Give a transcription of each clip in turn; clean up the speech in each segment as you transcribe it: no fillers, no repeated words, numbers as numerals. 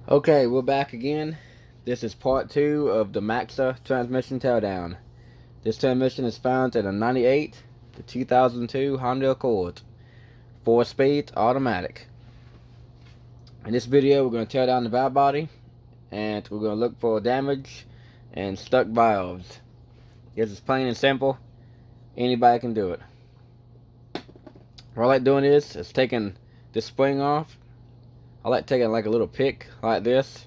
Okay, we're back again. This is part 2 of the MAXA transmission teardown. This transmission is found in a 98 to 2002 Honda Accord, 4-speed automatic. In this video, we're going to tear down the valve body, and we're going to look for damage and stuck valves. This is plain and simple. Anybody can do it. What I like doing is taking this spring off. I like taking like a little pick like this.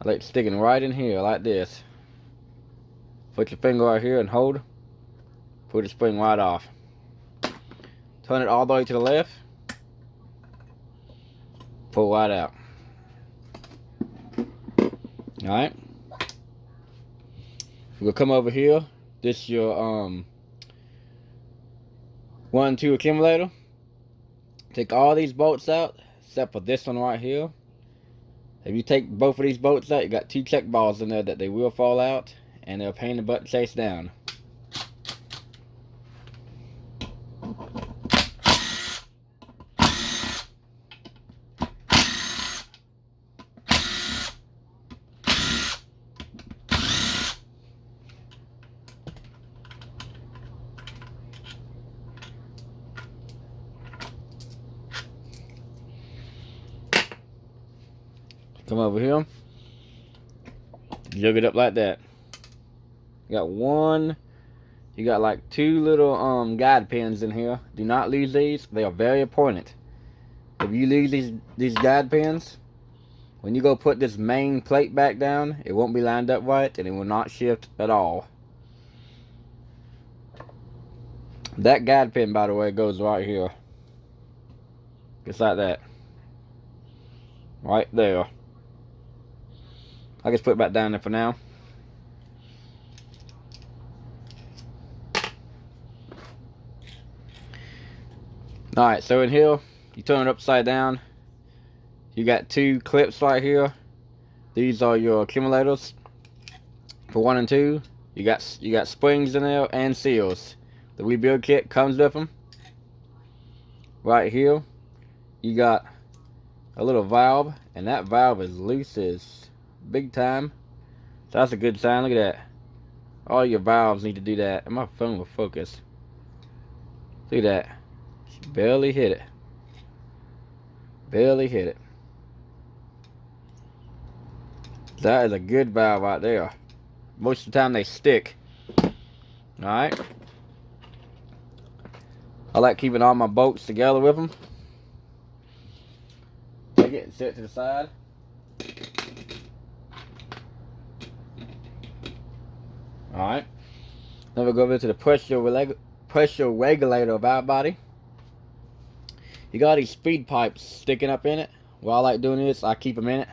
I like sticking right in here like this. Put your finger right here and hold. Put the spring right off. Turn it all the way to the left. Pull right out. Alright. We'll come over here. This is your 1 and 2 accumulator. Take all these bolts out except for this one right here. If you take both of these bolts out, you got 2 check balls in there that they will fall out, and they'll pain the butt chase down. Come over here. Jug it up like that. You got like 2 little guide pins in here. Do not lose these. They are very important. If you lose these guide pins, when you go put this main plate back down, it won't be lined up right and it will not shift at all. That guide pin, by the way, goes right here. Just like that. Right there. I just put it back down there for now. Alright, so in here, you turn it upside down. You got 2 clips right here. These are your accumulators for 1 and 2. You got springs in there and seals. The rebuild kit comes with them. Right here, you got a little valve, and that valve is loose as big time. So that's a good sign. Look at that. All your valves need to do that. And my phone will focus. Look at that. She barely hit it. Barely hit it. That is a good valve right there. Most of the time they stick. Alright. I like keeping all my bolts together with them. Take it and set it to the side. Alright. Then we'll go over to the pressure regulator valve body. You got these speed pipes sticking up in it. What I like doing is I keep them in it.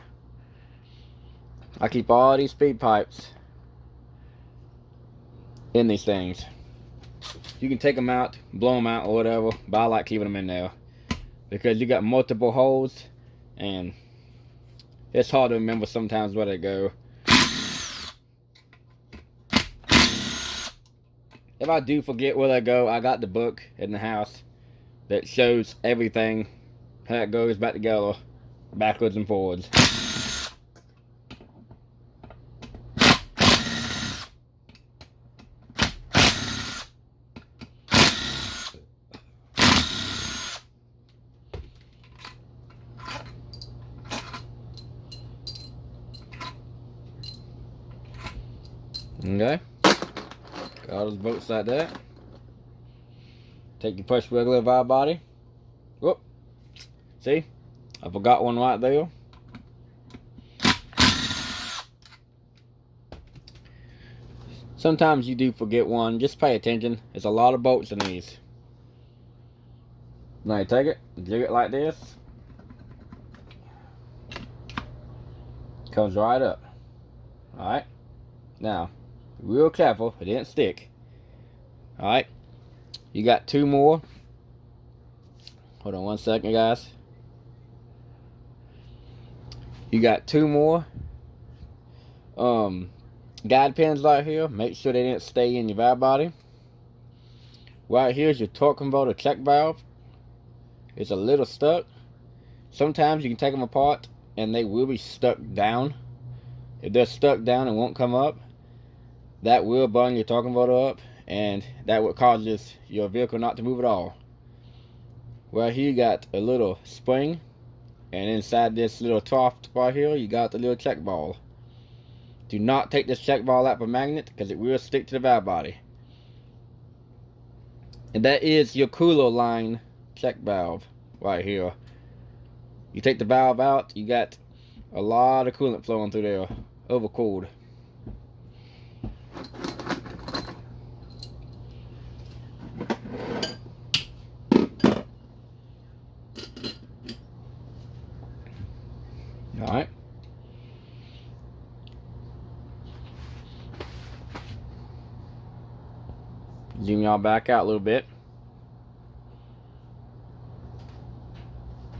I keep all these speed pipes in these things. You can take them out, blow them out or whatever, but I like keeping them in there because you got multiple holes and it's hard to remember sometimes where they go. If I do forget where they go, I got the book in the house that shows everything, how it goes back together, backwards and forwards. Okay. Got all those bolts like that. Take your pressure regulator valve body. Whoop. See? I forgot one right there. Sometimes you do forget one. Just pay attention. There's a lot of bolts in these. Now you take it, jig it like this. Comes right up. Alright. Now, real careful, it didn't stick. Alright. You got 2 more. Hold on 1 second, guys. You got 2 more guide pins right here. Make sure they didn't stay in your valve body. Right here is your torque converter check valve. It's a little stuck. Sometimes you can take them apart and they will be stuck down. If they're stuck down and won't come up, that will button your talking motor up, and that would cause your vehicle not to move at all. Well, here you got a little spring, and inside this little trough right here, you got the little check ball. Do not take this check ball out for magnet, because it will stick to the valve body. And that is your cooler line check valve right here. You take the valve out, you got a lot of coolant flowing through there, overcooled. Alright. Zoom y'all back out a little bit.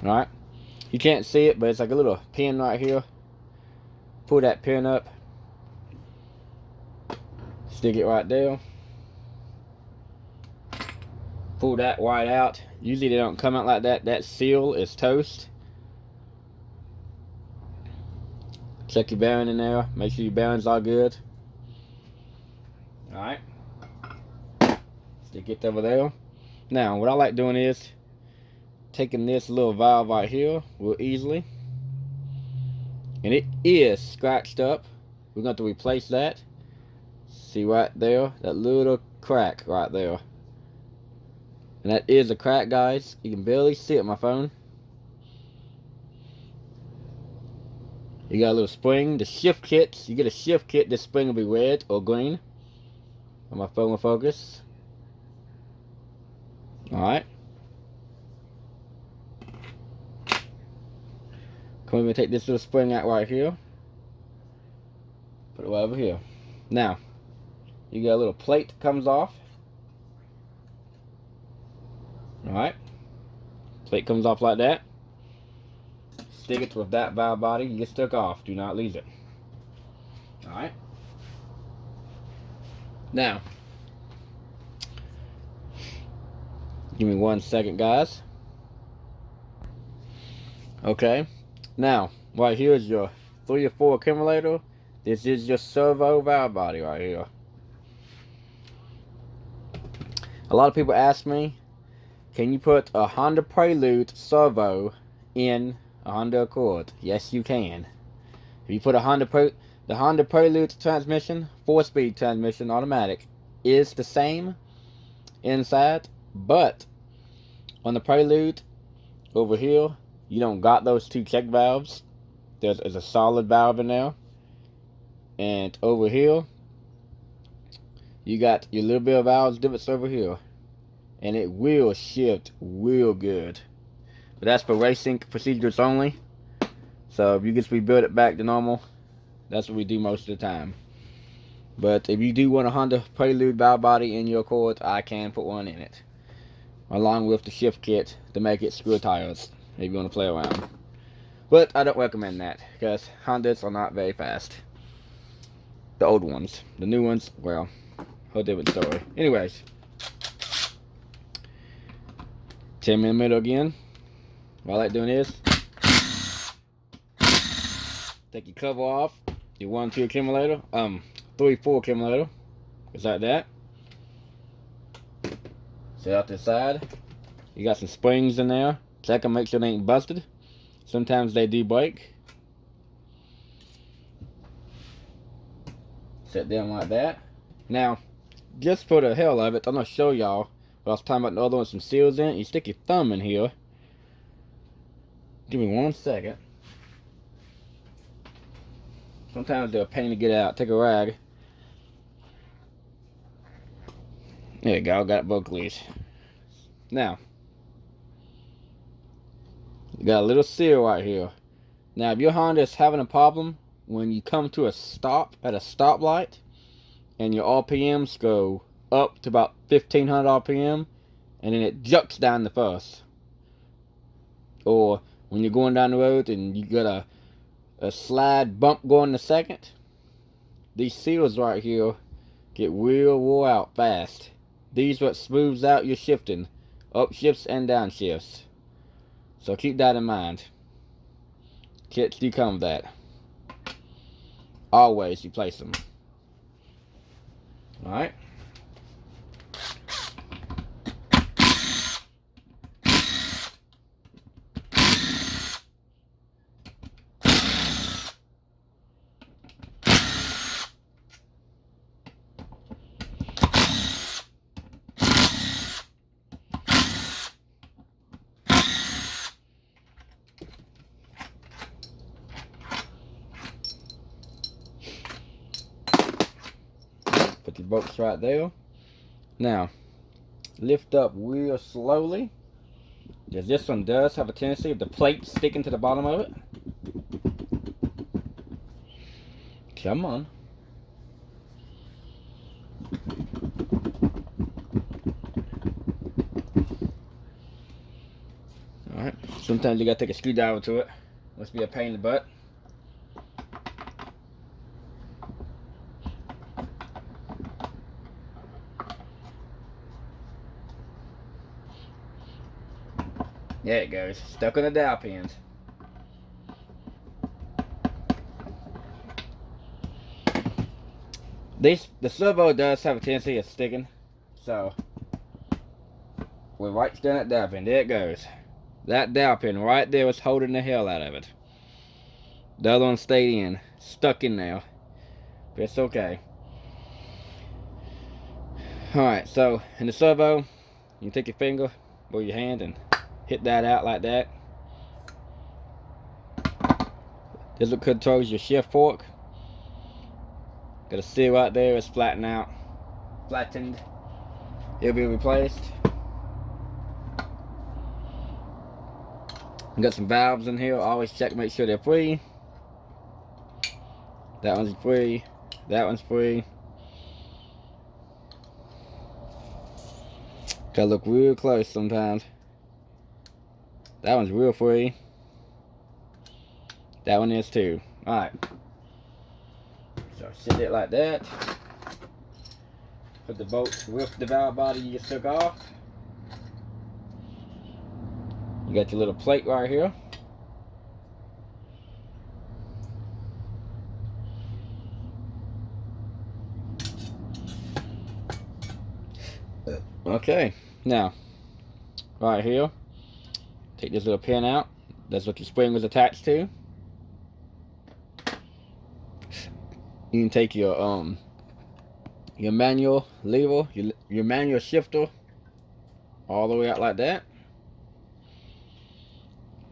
Alright. You can't see it, but it's like a little pin right here. Pull that pin up. Stick it right there. Pull that white out. Usually they don't come out like that. That seal is toast. Check your bearing in there. Make sure your bearings are good. Alright. Stick it over there. Now, what I like doing is taking this little valve right here real easily. And it is scratched up. We're going to have to replace that. See right there? That little crack right there. And that is a crack, guys. You can barely see it on my phone. You got a little spring. The shift kits, you get a shift kit, this spring will be red or green. And my phone will focus. Alright. Come over and take this little spring out right here. Put it right over here. Now, you got a little plate that comes off. Alright. Plate comes off like that. Stick it with that valve body. You get stuck off. Do not leave it. Alright. Now, give me 1 second, guys. Okay. Now, right here is your 3 or 4 accumulator. This is your servo valve body right here. A lot of people ask me, can you put a Honda Prelude servo in a Honda Accord? Yes, you can. If you put the Honda Prelude transmission, 4-speed transmission, automatic, is the same inside, but on the Prelude over here, you don't got those 2 check valves. There's a solid valve in there, and over here, you got your little bit of valves divots over here, and it will shift real good. But that's for racing procedures only. So if you just rebuild it back to normal, that's what we do most of the time. But if you do want a Honda Prelude valve body in your Accord, I can put one in it, along with the shift kit to make it screw tires if you want to play around. But I don't recommend that, because Hondas are not very fast. The old ones. The new ones, well, whole different story. Anyways, 10mm again. What I like doing is take your cover off, your 1-2 accumulator, 3-4 accumulator, just like that. Set out this side. You got some springs in there. Check them, make sure they ain't busted. Sometimes they do break. Set them like that. Now, just for the hell of it, I'm gonna show y'all what I was talking about the other one, some seals in it. You stick your thumb in here. Give me 1 second. Sometimes they're a pain to get out. Take a rag. There you go, got it both loose. Now, you got a little seal right here. Now, if your Honda is having a problem when you come to a stop at a stoplight and your RPMs go up to about 1500 RPM and then it jumps down the first, or when you're going down the road and you got a slide bump going the second, these seals right here get real wore out fast. These what smooths out your shifting, up shifts and down shifts. So keep that in mind. Kits do come with that. Always replace them. Alright. Put the bolts right there. Now, lift up real slowly. Because this one does have a tendency of the plate sticking to the bottom of it. Come on. Alright. Sometimes you gotta take a screwdriver to it. Must be a pain in the butt. There it goes. Stuck on the dowel pins. The servo does have a tendency of sticking. So, we're right down that dowel pin. There it goes. That dowel pin right there was holding the hell out of it. The other one stayed in. Stuck in there. But it's okay. Alright, so in the servo, you take your finger or your hand and hit that out like that. This what controls your shift fork. Got a seal right there, it's flattened out. Flattened. It'll be replaced. Got some valves in here. Always check, make sure they're free. That one's free. That one's free. Gotta look real close sometimes. That one's real free. That one is too. Alright. So sit it like that. Put the bolt with the valve body you just took off. You got your little plate right here. Okay, now, right here, take this little pin out. That's what your spring was attached to. You can take your manual lever, your manual shifter, all the way out like that.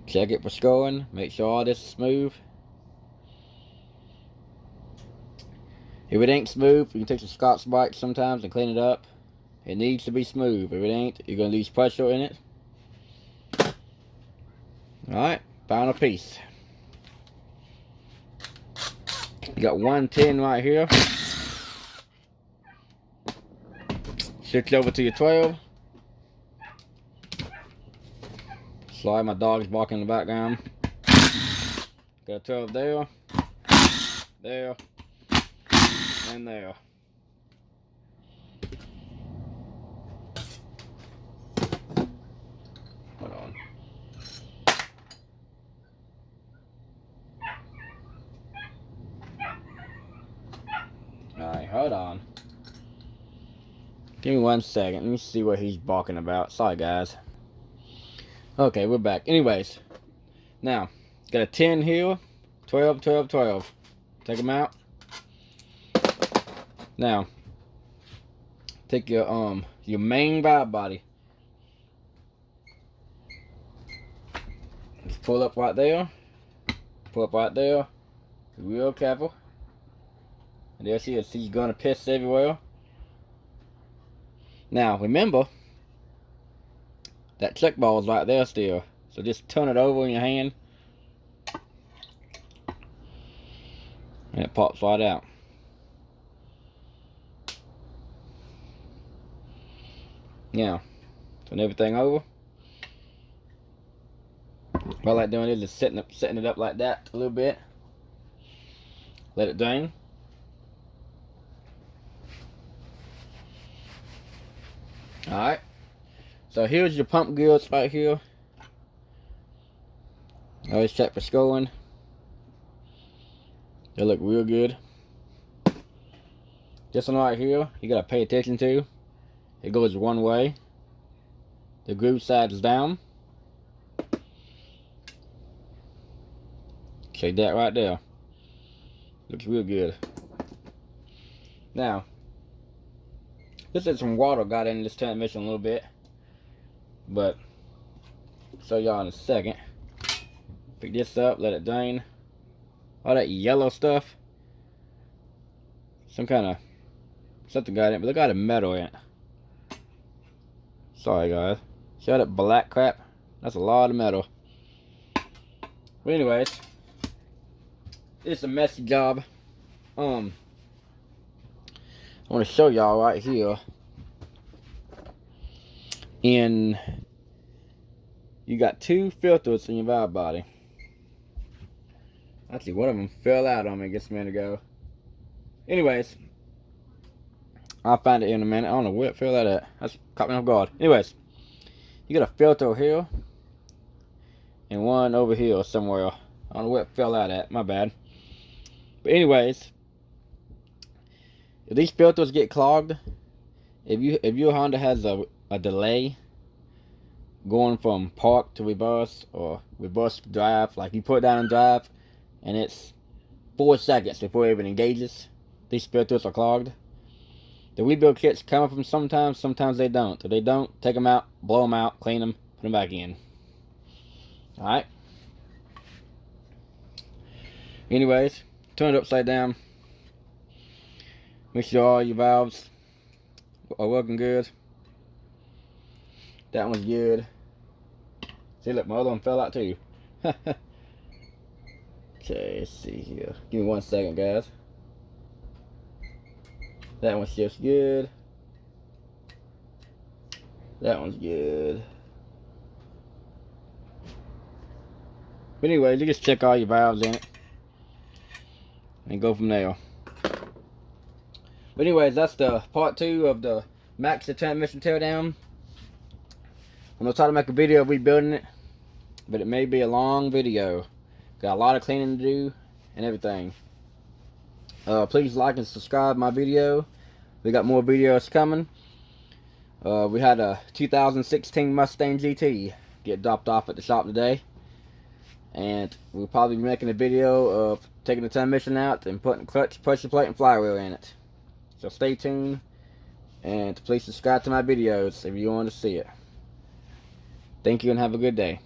Check it for scoring. Make sure all this is smooth. If it ain't smooth, you can take some Scotch-Brite sometimes and clean it up. It needs to be smooth. If it ain't, you're going to lose pressure in it. Alright, final piece. You got 110 right here. Switch over to your 12. Sorry, my dog's barking in the background. Got a 12 there. There. And there. Hold on. Alright, hold on. Give me 1 second. Let me see what he's barking about. Sorry, guys. Okay, we're back. Anyways. Now, got a 10 here. 12, 12, 12. Take them out. Now, take your main valve body. Just pull up right there. Pull up right there. Be real careful. And there she is. She's gonna piss everywhere. Now, remember, that check ball is right there still. So just turn it over in your hand. And it pops right out. Now, turn everything over. What I like doing is just setting it up like that a little bit. Let it drain. Alright. So here's your pump gills right here. Always check for scoring. They look real good. This one right here, you gotta pay attention to. It goes one way. The groove side is down. Okay, that right there. Looks real good. Now, this is some water got in this transmission a little bit, but I'll show y'all in a second. Pick this up, let it drain. All that yellow stuff, something got in it, but look at the metal in it. Sorry guys. See all that black crap? That's a lot of metal. But anyways, it's a messy job. I want to show y'all right here. You got two filters in your valve body. Actually, one of them fell out on me just a minute ago. Anyways, I'll find it in a minute. I don't know where it fell out at. That's caught me off guard. Anyways, you got a filter here and one over here somewhere. I don't know where it fell out at. My bad. But anyways, if these filters get clogged, if your Honda has a delay going from park to reverse or reverse to drive, like you put it down in drive and it's 4 seconds before it even engages, these filters are clogged. The rebuild kits come up from sometimes they don't. If they don't, take them out, blow them out, clean them, put them back in. Alright. Anyways, turn it upside down. Make sure all your valves are working good. That one's good. See, look, my other one fell out too. Okay, let's see here. Give me 1 second, guys. That one shifts good. That one's good. But anyways, you just check all your valves in it and go from there. But anyways, that's the part 2 of the MAXA transmission teardown. I'm gonna try to make a video of rebuilding it, but it may be a long video. Got a lot of cleaning to do and everything. Please like and subscribe my video. We got more videos coming. We had a 2016 Mustang GT get dropped off at the shop today, and we'll probably be making a video of taking the transmission out and putting clutch, pressure plate, and flywheel in it. So stay tuned, and please subscribe to my videos if you want to see it. Thank you and have a good day.